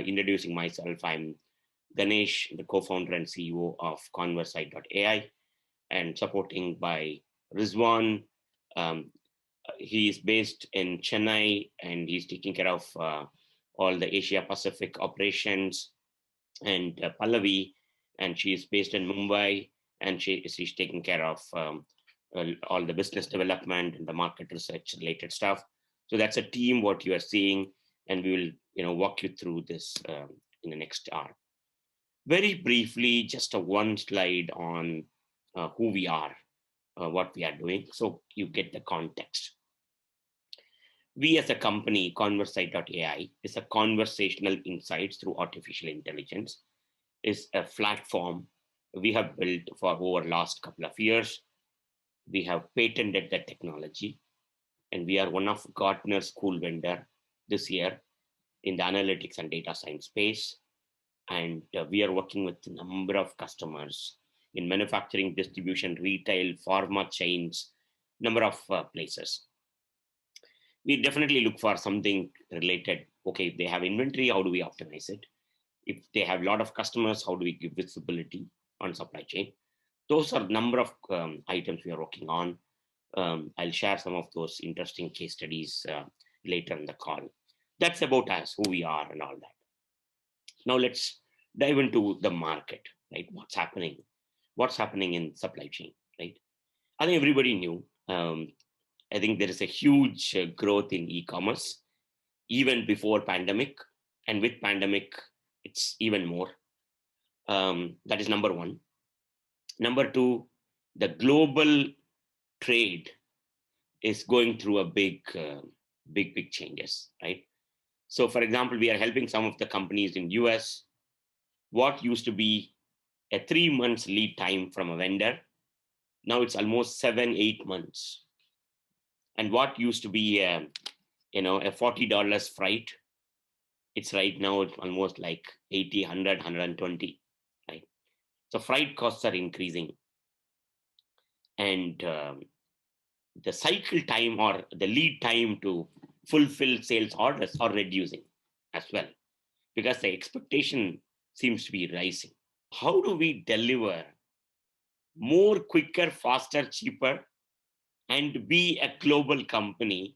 introducing myself, I'm Ganesh, the co-founder and CEO of ConverSight.ai, and supporting by Rizwan. Um, he is based in Chennai, and he's taking care of all the Asia Pacific operations, and Pallavi, and she is based in Mumbai, and she's taking care of all the business development and the market research related stuff. So that's a team what you are seeing, and we will walk you through this in the next hour. Very briefly, just a one slide on who we are, what we are doing, so you get the context. We as a company, ConverSight.ai, is a conversational insights through artificial intelligence, is a platform we have built for over last couple of years. We have patented the technology, and we are one of Gartner's cool vendor this year in the analytics and data science space. And we are working with a number of customers in manufacturing, distribution, retail, pharma chains, number of places. We definitely look for something related. Okay, if they have inventory, how do we optimize it? If they have a lot of customers, how do we give visibility on supply chain? Those are number of items we are working on. I'll share some of those interesting case studies later in the call. That's about us, who we are and all that. Now let's dive into the market, right? What's happening in supply chain, right? I think everybody knew. I think there is a huge growth in e-commerce even before pandemic, and with pandemic, it's even more. That is number one. Number two, the global trade is going through a big changes, right? So, for example, we are helping some of the companies in US. What used to be a 3 months lead time from a vendor, now it's almost 7-8 months. And what used to be a $40 freight, it's right now it's almost like 80, 100, 120, right? So freight costs are increasing, and the cycle time or the lead time to fulfill sales orders are reducing as well, because the expectation seems to be rising. How do we deliver more quicker, faster, cheaper, and be a global company?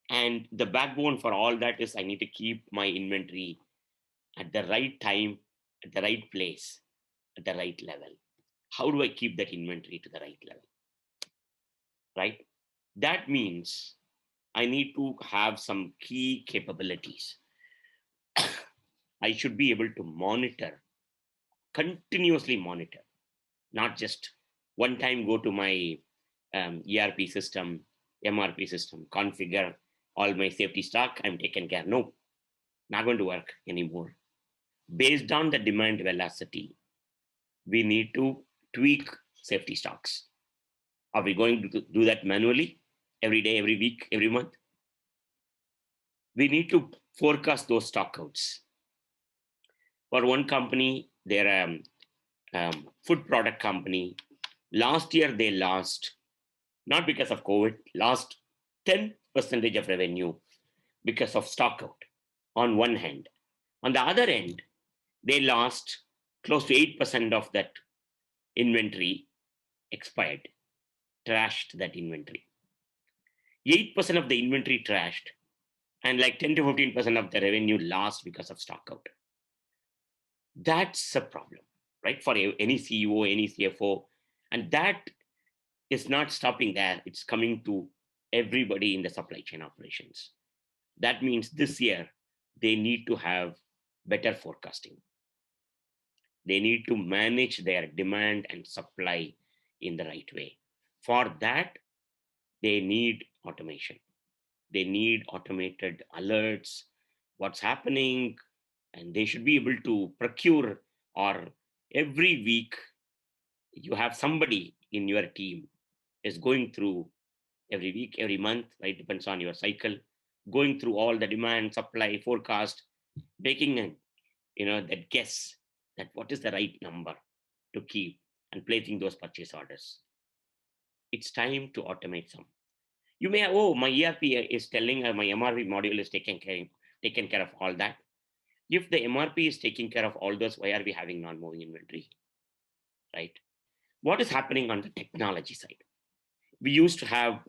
And the backbone for all that is I need to keep my inventory at the right time, at the right place, at the right level. How do I keep that inventory to the right level? Right? That means I need to have some key capabilities. I should be able to monitor, continuously monitor, not just one time go to my ERP system, MRP system, configure all my safety stock, I'm taken care. No, not going to work anymore. Based on the demand velocity, we need to tweak safety stocks. Are we going to do that manually every day, every week, every month? We need to forecast those stockouts. For one company, they're a food product company. Last year, they lost, not because of COVID, lost 10% of revenue because of stockout on one hand. On the other end, they lost close to 8% of that inventory expired, trashed that inventory. 8% of the inventory trashed, and like 10 to 15% of the revenue lost because of stockout. That's a problem, right? For any CEO, any CFO. And that is not stopping there. It's coming to everybody in the supply chain operations. That means this year, they need to have better forecasting. They need to manage their demand and supply in the right way. For that, they need automation. They need automated alerts, what's happening, and they should be able to procure, or every week you have somebody in your team is going through every week, every month, right? Depends on your cycle, going through all the demand, supply, forecast, making that guess that what is the right number to keep and placing those purchase orders. It's time to automate some. You may have, oh, my ERP is telling my MRP module is taking care of all that. If the MRP is taking care of all those, why are we having non-moving inventory, right? What is happening on the technology side? We used to have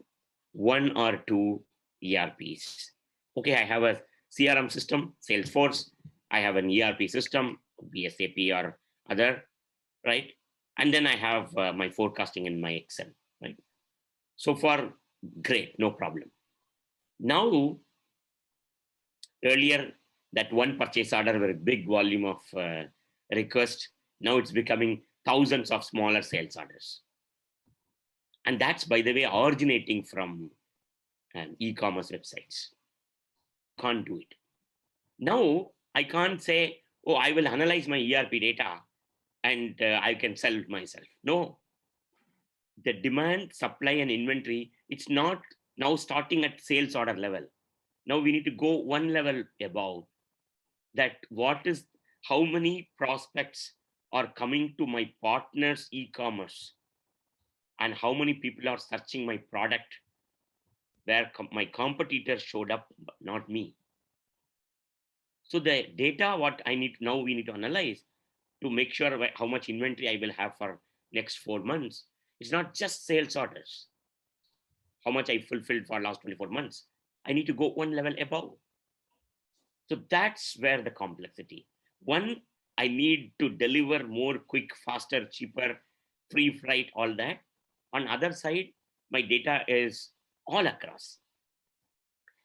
one or two ERPs. Okay, I have a CRM system, Salesforce. I have an ERP system, be SAP or other, right? And then I have my forecasting in my Excel, right? So far, great, no problem. Now, earlier, that one purchase order were a big volume of request. Now it's becoming thousands of smaller sales orders. And that's, by the way, originating from e-commerce websites. Can't do it. Now, I can't say, oh, I will analyze my ERP data and I can sell it myself. No, the demand, supply, and inventory, it's not now starting at sales order level. Now we need to go one level above that. What is, how many prospects are coming to my partner's e-commerce, and how many people are searching my product where my competitors showed up, not me. So the data, what I need now, we need to analyze to make sure how much inventory I will have for next 4 months. It's not just sales orders, how much I fulfilled for last 24 months. I need to go one level above. So that's where the complexity. One, I need to deliver more quick, faster, cheaper, free flight, all that. On other side, my data is all across.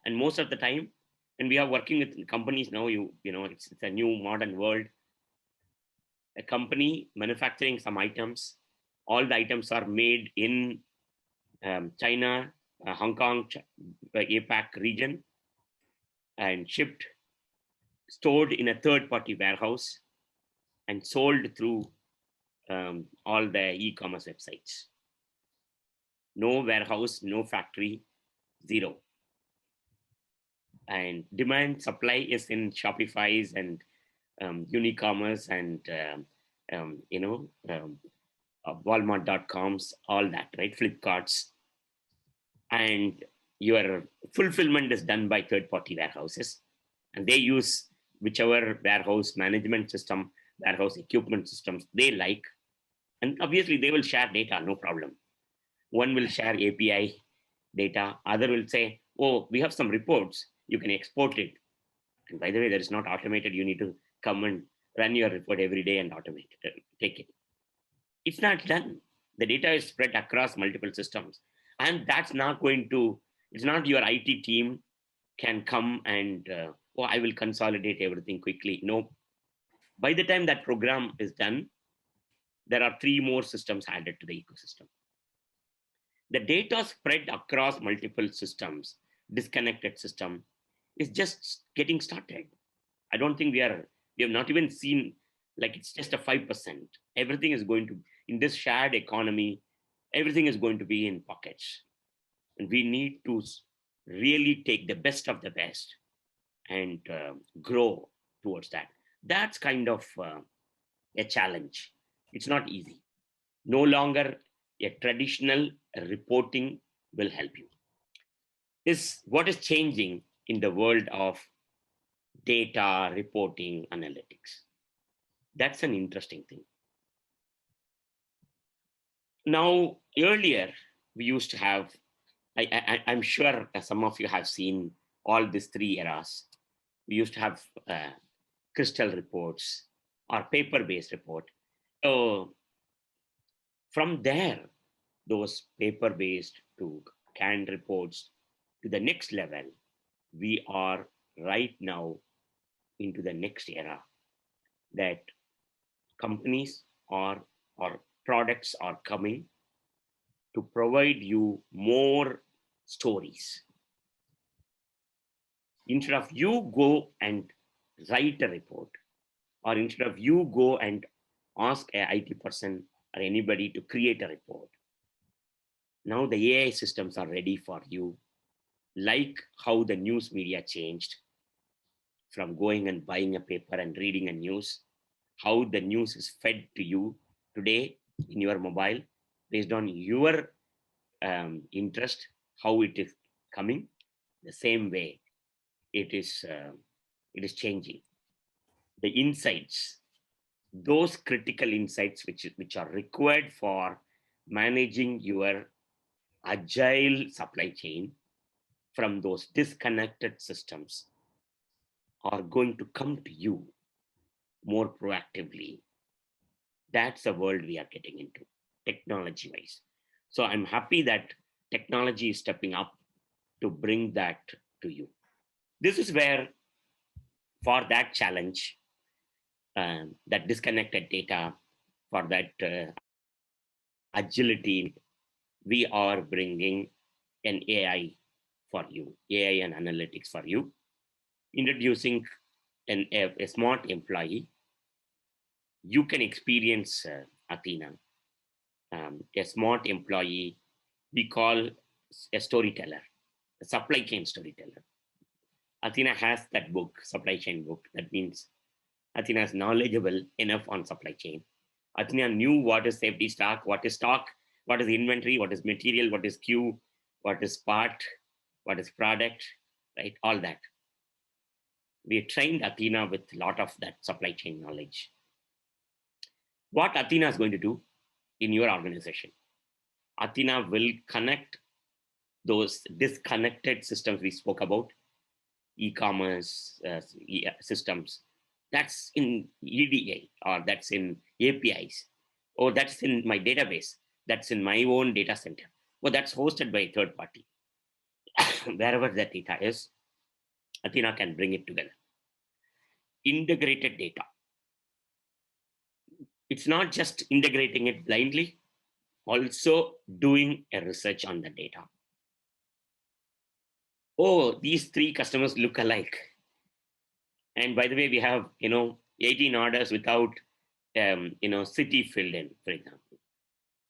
And most of the time, and we are working with companies now, you know, it's a new modern world. A company manufacturing some items, all the items are made in China, Hong Kong, APAC region, and shipped, stored in a third-party warehouse, and sold through all the e-commerce websites. No warehouse, no factory, zero. And demand supply is in Shopify's and Unicommerce and Walmart.coms, all that, right? Flipkarts. And your fulfillment is done by third-party warehouses, and they use whichever warehouse management system, warehouse equipment systems they like. And obviously they will share data, no problem. One will share API data, other will say, oh, we have some reports, you can export it. And by the way, that is not automated. You need to come and run your report every day and automate it, take it. It's not done. The data is spread across multiple systems. And that's not going to, it's not your IT team can come and, oh, I will consolidate everything quickly. No. By the time that program is done, there are 3 more systems added to the ecosystem. The data spread across multiple systems, disconnected system, is just getting started. I don't think we have not even seen, like, it's just a 5%. Everything is going to, in this shared economy, everything is going to be in pockets. And we need to really take the best of the best and grow towards that. That's kind of a challenge. It's not easy. No longer a traditional reporting will help you. Is what is changing in the world of data reporting analytics. That's an interesting thing. Now, earlier we used to have, I'm sure some of you have seen all these 3 eras. We used to have crystal reports or paper-based report. So from there, those paper-based to canned reports to the next level, we are right now into the next era that companies or products are coming to provide you more stories. Instead of you go and write a report, or instead of you go and ask an IT person or anybody to create a report, now the AI systems are ready for you, like how the news media changed from going and buying a paper and reading a news, how the news is fed to you today in your mobile based on your interest, how it is coming. The same way it is changing. the insights, those critical insights which are required for managing your agile supply chain from those disconnected systems are going to come to you more proactively. That's the world we are getting into, technology wise. So I'm happy that technology is stepping up to bring that to you. This is where, for that challenge, that disconnected data, for that agility, we are bringing an AI for you, AI and analytics for you, introducing a smart employee. You can experience Athena, a smart employee we call a storyteller, a supply chain storyteller. Athena has that book, supply chain book. That means Athena is knowledgeable enough on supply chain. Athena knew what is safety stock, what is inventory, what is material, what is queue, what is part, what is product, right? All that. We trained Athena with a lot of that supply chain knowledge. What Athena is going to do in your organization, Athena will connect those disconnected systems we spoke about, e-commerce systems, that's in EDA, or that's in APIs, or that's in my database, that's in my own data center, or that's hosted by a third party. Wherever that data is, Athena can bring it together. Integrated data. It's not just integrating it blindly, also doing a research on the data. Oh, these three customers look alike. And by the way, we have 18 orders without city filled in, for example,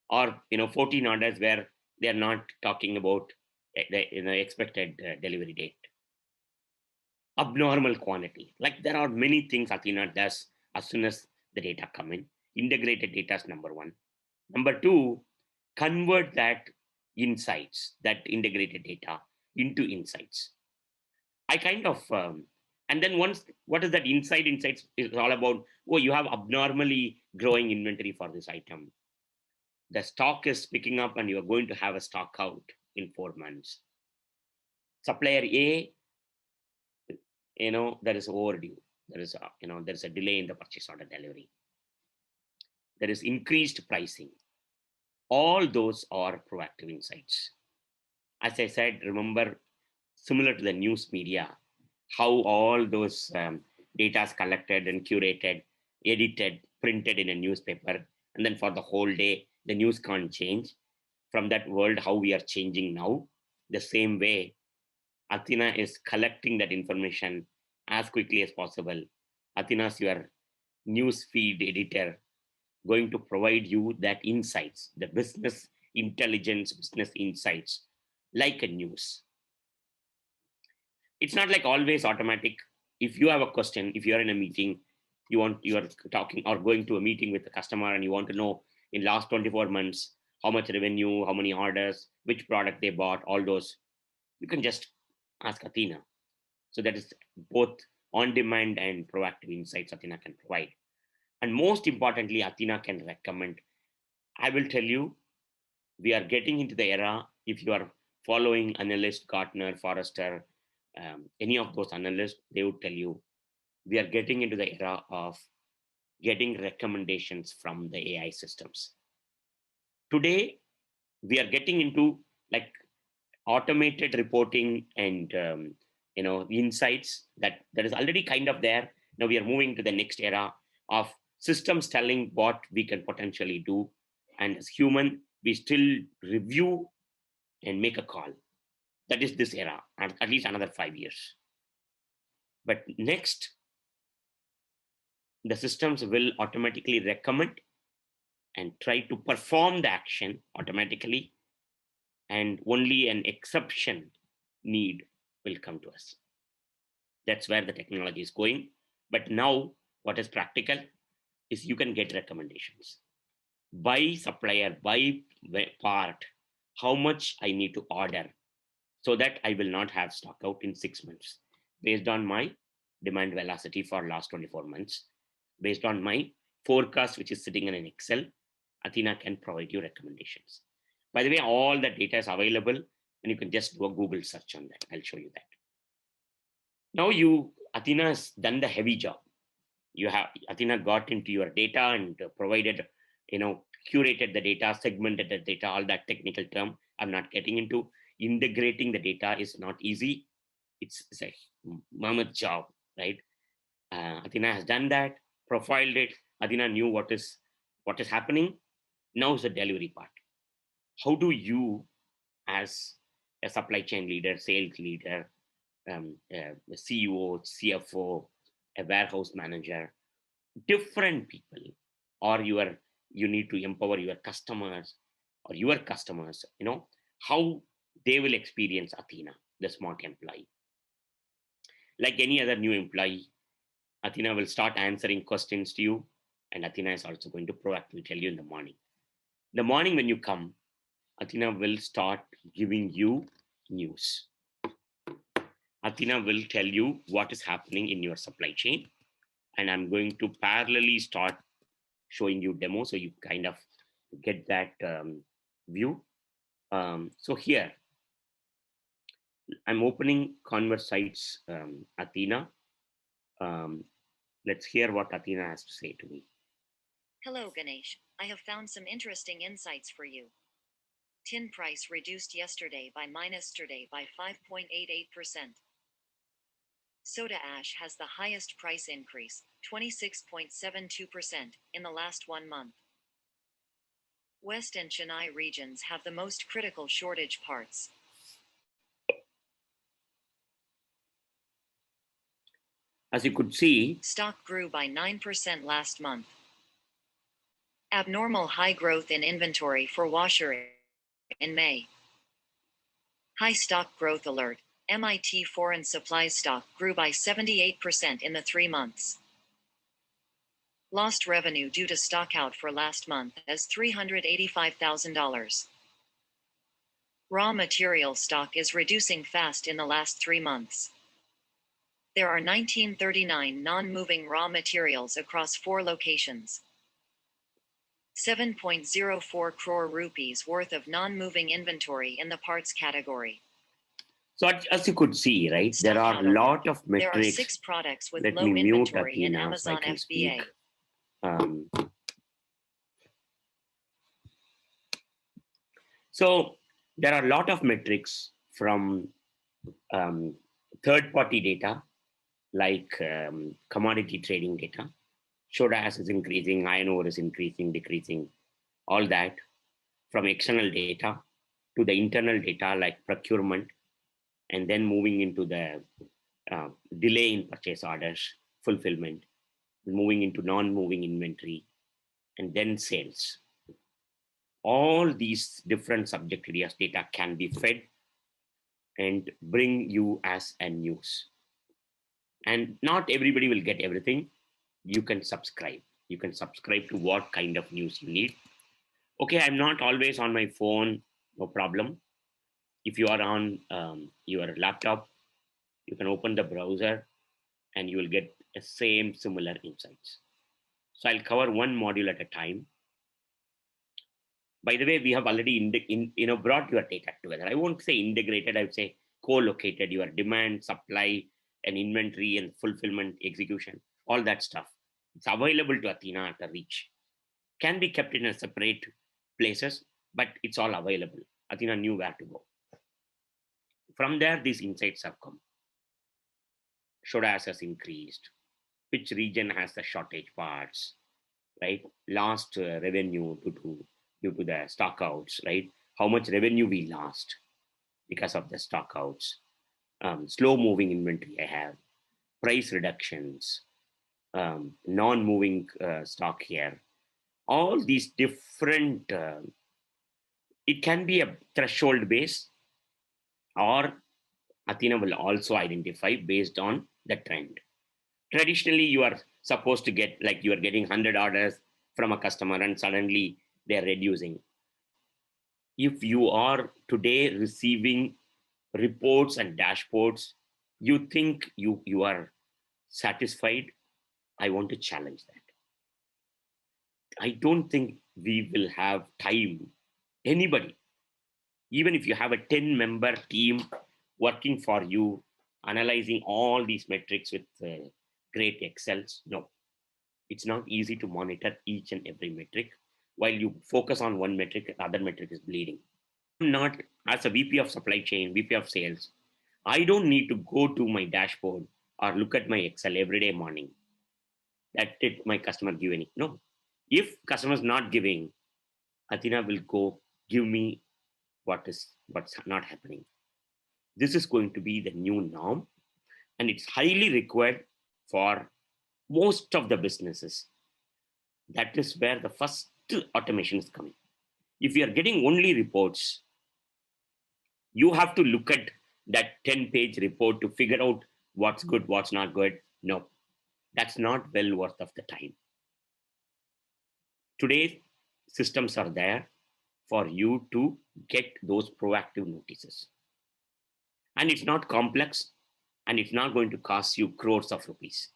or 14 orders where they are not talking about the expected delivery date. Abnormal quantity. Like, there are many things Athena does as soon as the data come in. Integrated data is number one. Number two, convert that insights, that integrated data, into insights. I kind of, and then once, what is that inside? Insights is all about, oh, you have abnormally growing inventory for this item. The stock is picking up and you're going to have a stock out in 4 months. Supplier A, there is overdue. There is a delay in the purchase order delivery. There is increased pricing. All those are proactive insights. As I said, remember, similar to the news media, how all those data is collected and curated, edited, printed in a newspaper, and then for the whole day, the news can't change. From that world, how we are changing now, the same way, Athena is collecting that information as quickly as possible. Athena's your news feed editor, going to provide you that insights, the business intelligence, business insights, like a news. It's not like always automatic. If you have a question, if you're in a meeting, you are talking or going to a meeting with the customer and you want to know in last 24 months how much revenue, how many orders, which product they bought, all those, you can just ask Athena. So that is both on demand and proactive insights Athena can provide. And most importantly, Athena can recommend. I will tell you, we are getting into the era, if you are following analyst, Gartner, Forrester, any of those analysts, they would tell you, we are getting into the era of getting recommendations from the AI systems. Today, we are getting into like automated reporting and insights that is already kind of there. Now we are moving to the next era of systems telling what we can potentially do, and as human, we still review and make a call. That is this era, at least another 5 years. But next, the systems will automatically recommend and try to perform the action automatically, and only an exception need will come to us. That's where the technology is going. But now, what is practical is you can get recommendations by supplier, by part, how much I need to order so that I will not have stock out in 6 months based on my demand velocity for last 24 months. Based on my forecast, which is sitting in an Excel, Athena can provide you recommendations. By the way, all the data is available and you can just do a Google search on that. I'll show you that. Now Athena has done the heavy job. Athena got into your data and provided, curated the data, segmented the data, all that technical term I'm not getting into. Integrating the data is not easy. It's a mammoth job, right? Athena has done that, profiled it. Athena knew what is happening. Now is the delivery part. How do you, as a supply chain leader, sales leader, a CEO, CFO, a warehouse manager, different people, or you need to empower your customers, how they will experience Athena, the smart employee. Like any other new employee, Athena will start answering questions to you, and Athena is also going to proactively tell you in the morning. The morning when you come, Athena will start giving you news. Athena will tell you what is happening in your supply chain, and I'm going to parallelly start showing you demo so you kind of get that view. So here, I'm opening ConverSight's Athena. Let's hear what Athena has to say to me. Hello, Ganesh. I have found some interesting insights for you. Tin price reduced yesterday by 5.88%. Soda ash has the highest price increase, 26.72%, in the last 1 month. West and Chennai regions have the most critical shortage parts. As you could see, stock grew by 9% last month. Abnormal high growth in inventory for washer in May. High stock growth alert. MIT foreign supplies stock grew by 78% in the 3 months. Lost revenue due to stockout for last month is $385,000. Raw material stock is reducing fast in the last 3 months. There are 1939 non-moving raw materials across 4 locations. 7.04 crore rupees worth of non-moving inventory in the parts category. So as you could see, right, there are a lot of metrics. There are 6 products with low inventory in Amazon FBA. So there are a lot of metrics from third-party data, like commodity trading data. Soda ash is increasing, iron ore is increasing, decreasing, all that, from external data to the internal data like procurement, and then moving into the delay in purchase orders, fulfillment, moving into non-moving inventory, and then sales. All these different subject areas data can be fed and bring you as a news. And not everybody will get everything. You can subscribe. You can subscribe to what kind of news you need. Okay, I'm not always on my phone, no problem. If you are on your laptop, you can open the browser and you will get the same similar insights. So I'll cover one module at a time. By the way, we have already brought your data together. I won't say integrated, I would say co-located your demand, supply, and inventory and fulfillment, execution, all that stuff. It's available to Athena at a reach. Can be kept in a separate places, but it's all available. Athena knew where to go. From there, these insights have come. Soda ash has increased. Which region has the shortage parts, right? Lost revenue due to the stockouts, right? How much revenue we lost because of the stockouts. Slow moving inventory I have. Price reductions. Non-moving stock here. All these different, it can be a threshold base, or Athena will also identify based on the trend. Traditionally, you are supposed to get, like you are getting 100 orders from a customer and suddenly they're reducing. If you are today receiving reports and dashboards, you think you are satisfied, I want to challenge that. I don't think we will have time, anybody, even if you have a 10-member team working for you, analyzing all these metrics with great Excels. No, it's not easy to monitor each and every metric. While you focus on one metric, the other metric is bleeding. I'm not, as a VP of supply chain, VP of sales, I don't need to go to my dashboard or look at my Excel every day morning. That did my customer give any? No. If customer's not giving, Athena will go give me what's not happening. This is going to be the new norm, and it's highly required for most of the businesses. That is where the first automation is coming. If you are getting only reports, you have to look at that 10-page report to figure out what's good, what's not good. No, that's not well worth of the time. Today, systems are there for you to get those proactive notices. And it's not complex, and it's not going to cost you crores of rupees.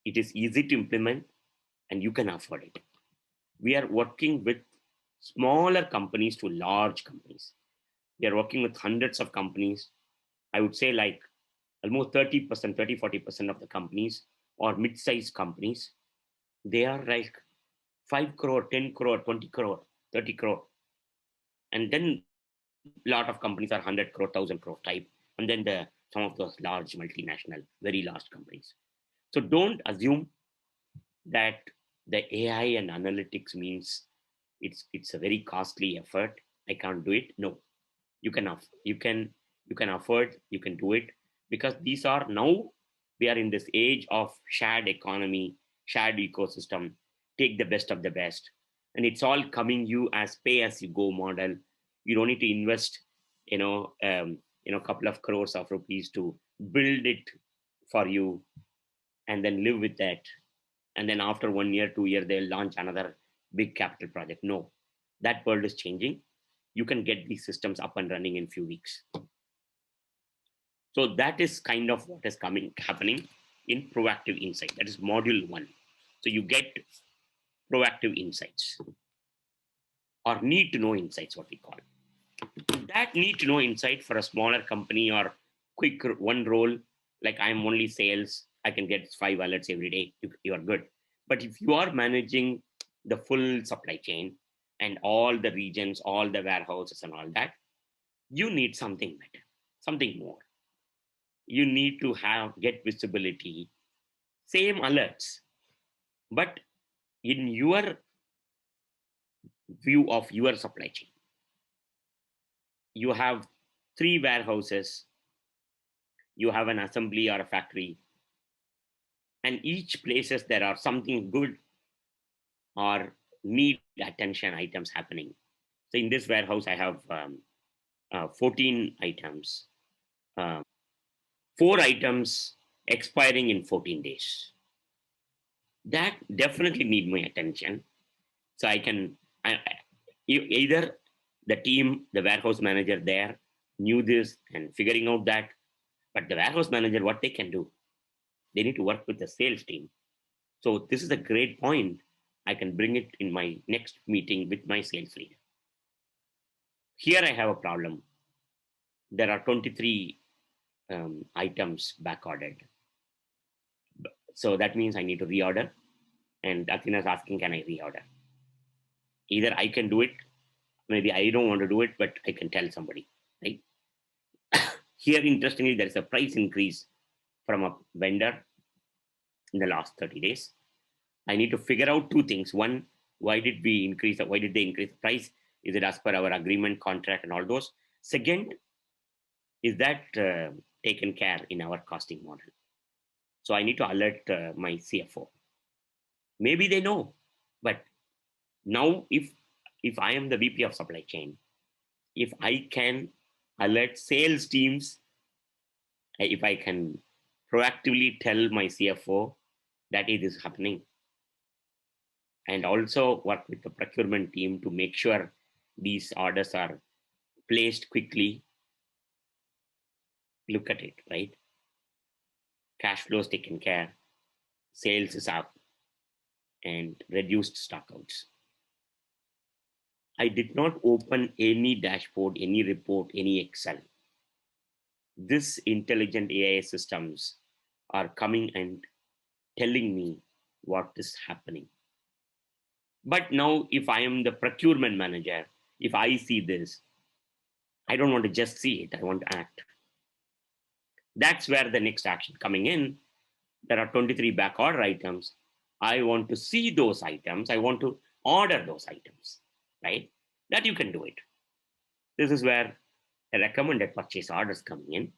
It is easy to implement, and you can afford it. We are working with smaller companies to large companies. We are working with hundreds of companies. I would say like almost 30%, 40% of the companies or mid-sized companies, they are like 5 crore, 10 crore, 20 crore, 30 crore. And then a lot of companies are 100 crore, 1000 crore type. And then some of those large multinational, very large companies. So don't assume that the AI and analytics means it's a very costly effort. I can't do it. No, you can afford, you can do it, because these are now, we are in this age of shared economy, shared ecosystem. Take the best of the best, and it's all coming you as pay as you go model. You don't need to invest, a couple of crores of rupees to build it for you and then live with that. And then after 1 year, 2 year, they'll launch another big capital project. No, that world is changing. You can get these systems up and running in few weeks. So that is kind of what is happening in proactive insight. That is module 1. So you get proactive insights, or need to know insights, what we call that. Need to know insight for a smaller company or quick one role, like I'm only sales, I can get 5 alerts every day. You are good. But if you are managing the full supply chain and all the regions, all the warehouses and all that, you need something better, something more. You need to get visibility, same alerts, but in your view of your supply chain. You have 3 warehouses, you have an assembly or a factory, and each places there are something good or need attention items happening. So in this warehouse, I have 14 items, 4 items expiring in 14 days. That definitely need my attention. So either the team, the warehouse manager there knew this and figuring out that, but the warehouse manager, what they can do, they need to work with the sales team. So this is a great point. I can bring it in my next meeting with my sales leader. Here I have a problem. There are 23 items back ordered. So that means I need to reorder. And Athena is asking, can I reorder? Either I can do it, maybe I don't want to do it, but I can tell somebody, right? Here, interestingly, there is a price increase from a vendor in the last 30 days. I need to figure out 2 things. One, why did they increase the price? Is it as per our agreement, contract, and all those? Second, is that taken care in our costing model? So I need to alert my CFO. Maybe they know, but now if I am the VP of supply chain, if I can alert sales teams, if I can proactively tell my CFO that it is happening, and also work with the procurement team to make sure these orders are placed quickly. Look at it, right? cash flows taken care, sales is up, and reduced stockouts. I did not open any dashboard, any report, any Excel. This intelligent AI systems are coming and telling me what is happening. But now, if I am the procurement manager, if I see this, I don't want to just see it, I want to act. That's where the next action coming in. There are 23 back order items. I want to see those items. I want to order those items, right? That you can do it. This is where a recommended purchase orders coming in.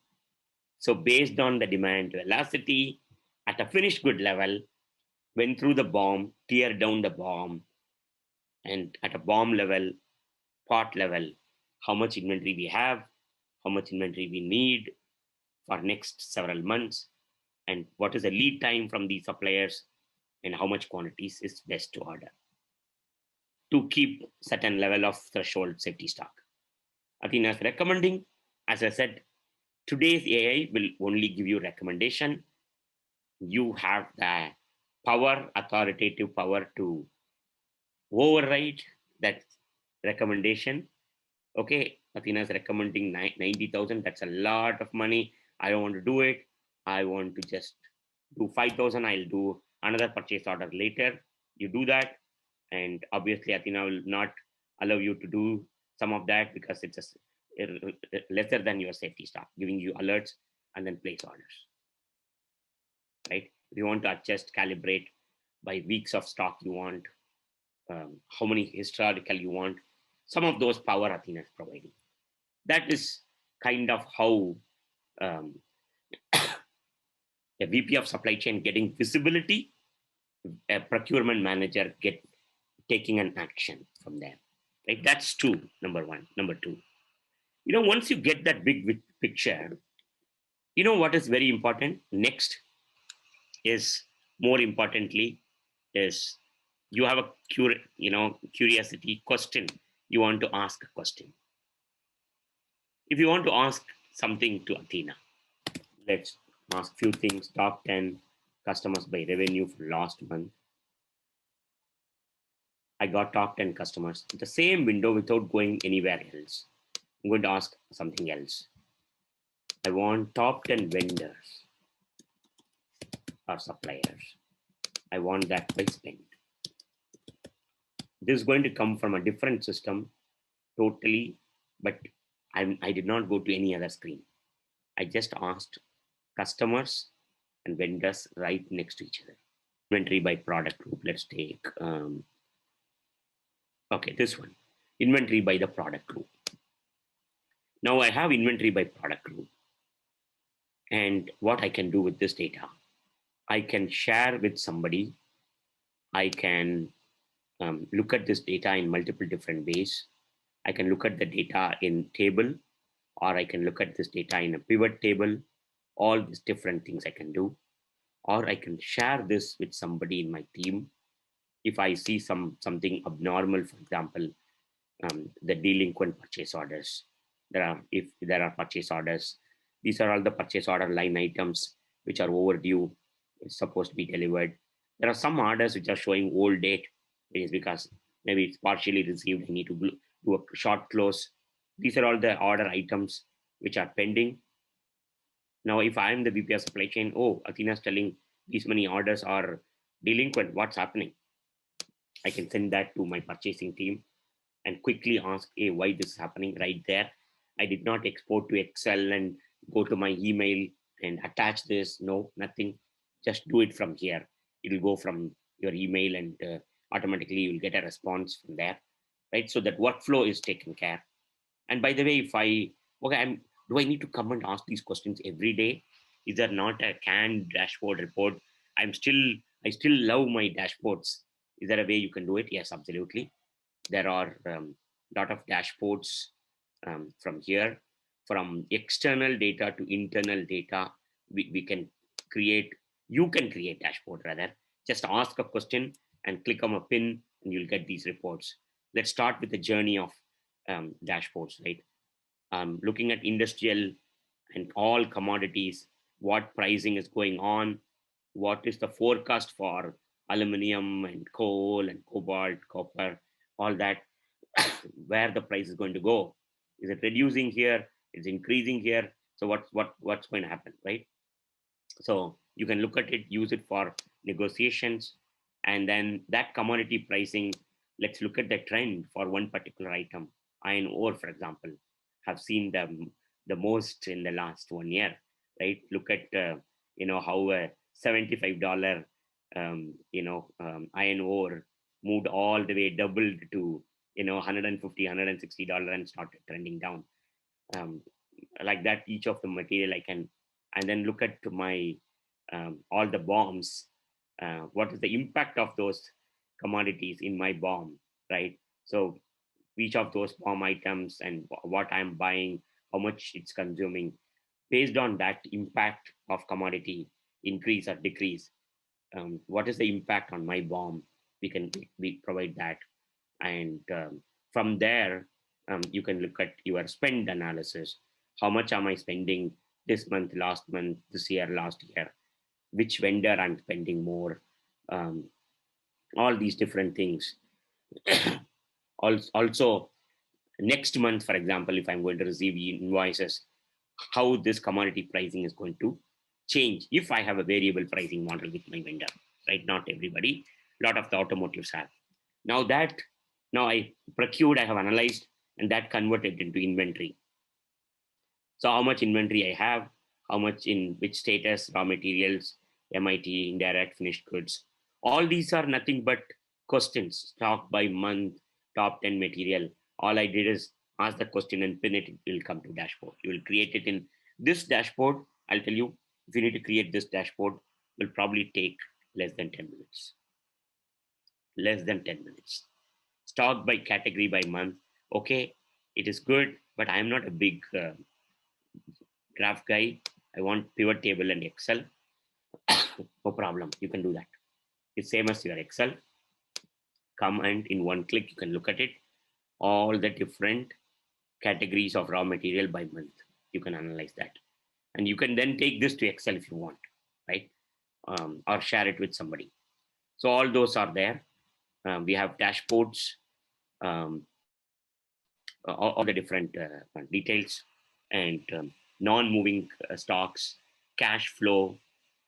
So based on the demand velocity at a finished good level, went through the BOM, tear down the BOM, and at a BOM level, part level, how much inventory we have, how much inventory we need for next several months, and what is the lead time from the suppliers, and how much quantities is best to order to keep certain level of threshold safety stock. Athena is recommending, as I said, today's AI will only give you recommendation. You have the power, authoritative power to override that recommendation. Okay, Athena is recommending 90,000. That's a lot of money. I don't want to do it. I want to just do 5,000. I'll do another purchase order later. You do that. And obviously, Athena will not allow you to do some of that because it's just lesser than your safety stock, giving you alerts and then place orders. Right? If you want to adjust, calibrate by weeks of stock you want, how many historical you want, some of those power Athena is providing. That is kind of how a VP of supply chain getting visibility, a procurement manager taking an action from there. Right? That's two, number one. Number two, once you get that big picture, what is very important next is, more importantly, is you have a curiosity question. You want to ask a question. If you want to ask something to Athena, let's ask few things. Top 10 customers by revenue for last month. I got top 10 customers. The same window without going anywhere else. I'm going to ask something else. I want top 10 vendors or suppliers. I want that by spend. This is going to come from a different system totally, but I did not go to any other screen. I just asked customers and vendors right next to each other. Inventory by product group. Let's take, okay, this one. Inventory by the product group. Now I have inventory by product group. And what I can do with this data, I can share with somebody. I can look at this data in multiple different ways. I can look at the data in table, or I can look at this data in a pivot table. All these different things I can do, or I can share this with somebody in my team. If I see something abnormal, for example, the delinquent purchase orders. If there are purchase orders, these are all the purchase order line items which are overdue. It's supposed to be delivered. There are some orders which are showing old date. It is because maybe it's partially received. I need to do a short close. These are all the order items which are pending. Now, if I am the VP of supply chain, Athena is telling these many orders are delinquent. What's happening? I can send that to my purchasing team and quickly ask, hey, why this is happening right there. I did not export to Excel and go to my email and attach this. No, nothing. Just do it from here. It'll go from your email and automatically you'll get a response from there, right? So that workflow is taken care. And by the way, if do I need to come and ask these questions every day? Is there not a canned dashboard report? I still love my dashboards. Is there a way you can do it? Yes, absolutely. There are a lot of dashboards from here. From external data to internal data, we can create, you can create dashboard rather. Just ask a question and click on a pin and you'll get these reports. Let's start with the journey of dashboards, right? Looking at industrial and all commodities, what pricing is going on, what is the forecast for aluminum and coal and cobalt, copper, all that, where the price is going to go. Is it reducing here? Is it increasing here? So what's going to happen, right? So you can look at it, use it for negotiations, and then that commodity pricing. Let's look at the trend for one particular item. Iron ore, for example, have seen the most in the last 1 year, right? Look at how a $75 iron ore moved all the way, doubled to 150, $160 and started trending down. Um, like that, each of the material I can, and then look at my all the bombs. What is the impact of those commodities in my bomb, right? So each of those bomb items and what I'm buying, how much it's consuming, based on that impact of commodity increase or decrease. What is the impact on my bomb? We provide that, and from there, you can look at your spend analysis. How much am I spending this month, last month, this year, last year? Which vendor I'm spending more? um, all these different things. Also, next month, for example, if I'm going to receive invoices, how this commodity pricing is going to change if I have a variable pricing model with my vendor, right? Not everybody, a lot of the automotives have. Now I procured, I have analyzed, and that converted into inventory. So how much inventory I have, how much in which status, raw materials, MIT, indirect, finished goods. All these are nothing but questions, stock by month, top 10 material. All I did is ask the question and pin it, it will come to dashboard. You will create it in this dashboard. I'll tell you, if you need to create this dashboard, will probably take less than 10 minutes. Less than 10 minutes. Stock by category by month. Okay, it is good, but I am not a big graph guy. I want pivot table and Excel. No problem. You can do that. It's same as your Excel. Come and in one click, you can look at it. All the different categories of raw material by month. You can analyze that. And you can then take this to Excel if you want, right? Or share it with somebody. So all those are there. We have dashboards, all the different details, and non-moving stocks, cash flow,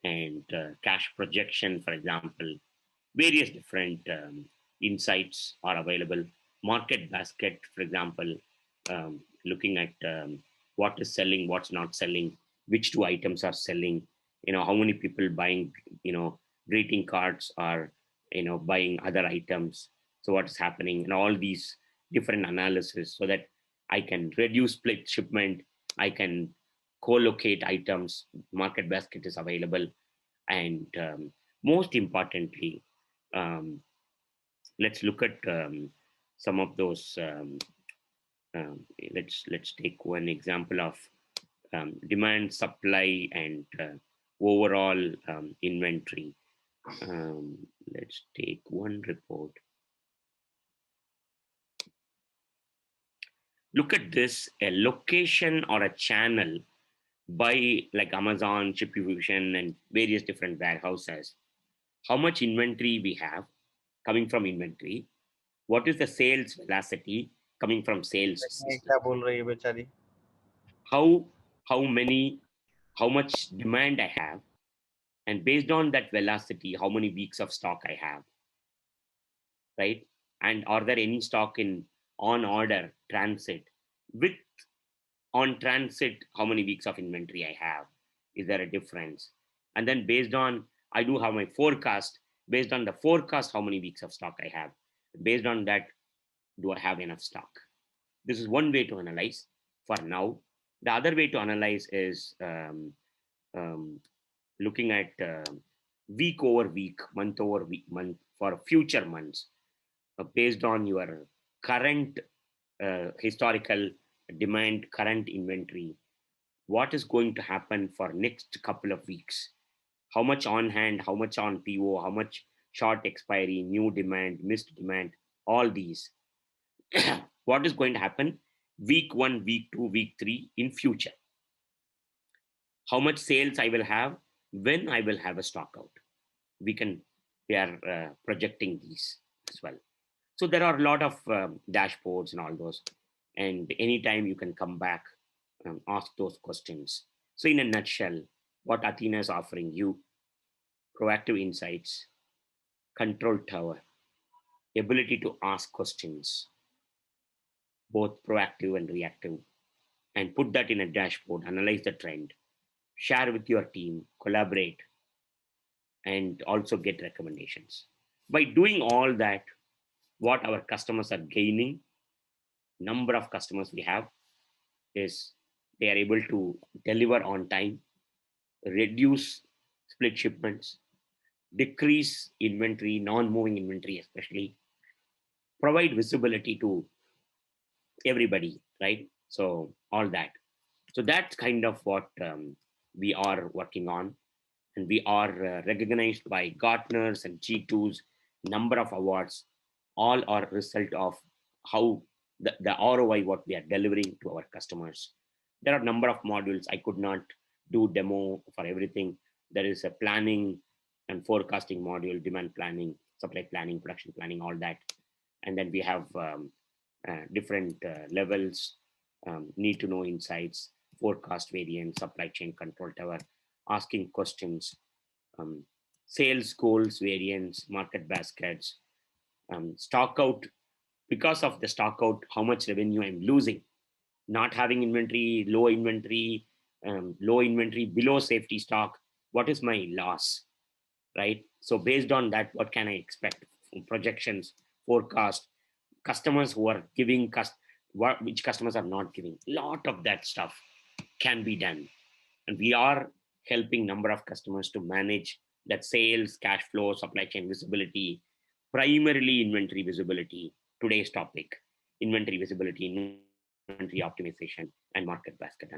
and cash projection, for example. Various different insights are available. Market basket, for example, looking at what is selling, what's not selling, which two items are selling, how many people buying, greeting cards are, buying other items. So what's happening, and all these different analysis, so that I can reduce split shipment, I can co-locate items, market basket is available, and most importantly, um, let's look at some of those. Um, let's take one example of demand, supply, and overall inventory. Let's take one report. Look at this: a location or a channel by like Amazon, Shipifusion, and various different warehouses. How much inventory we have coming from inventory? What is the sales velocity coming from sales ये system? क्या बोल रही है बेचारी? How how many how much demand I have, and based on that velocity, how many weeks of stock I have, right? And are there any stock in on order transit? With on transit, how many weeks of inventory I have? Is there a difference? And then based on, I do have my forecast. Based on the forecast, how many weeks of stock I have? Based on that, do I have enough stock? This is one way to analyze for now. The other way to analyze is um, looking at week over week, month over week, month for future months, based on your current historical demand, current inventory. What is going to happen for next couple of weeks? How much on hand? How much on PO? How much short expiry? New demand, missed demand? All these. What is going to happen week 1, week 2, week 3 in future? how much sales I will have, when I will have a stock out. We are projecting these as well. So there are a lot of dashboards and all those, and anytime you can come back and ask those questions. So in a nutshell, what Athena is offering you: proactive insights, control tower, ability to ask questions, both proactive and reactive, and put that in a dashboard, analyze the trend, share with your team, collaborate, and also get recommendations. By doing all that, what our customers are gaining, number of customers we have, is they are able to deliver on time, reduce split shipments, decrease inventory, non-moving inventory especially, provide visibility to everybody, right? So all that. So that's kind of what we are working on, and we are recognized by Gartners and G2's number of awards. All are a result of how the ROI what we are delivering to our customers. There are a number of modules. I could not do demo for everything. There is a planning and forecasting module, demand planning, supply planning, production planning, all that. And then we have different levels, need to know insights, forecast variance, supply chain control tower, asking questions, um, sales goals, variance, market baskets, stock out. Because of the stock out, how much revenue I'm losing, not having inventory, low inventory, below safety stock. What is my loss, right? So based on that, what can I expect? Projections, forecast, customers who are giving, which customers are not giving. Lot of that stuff can be done, and we are helping number of customers to manage that sales, cash flow, supply chain visibility, primarily inventory visibility. Today's topic: inventory visibility, inventory optimization, and market basket analysis.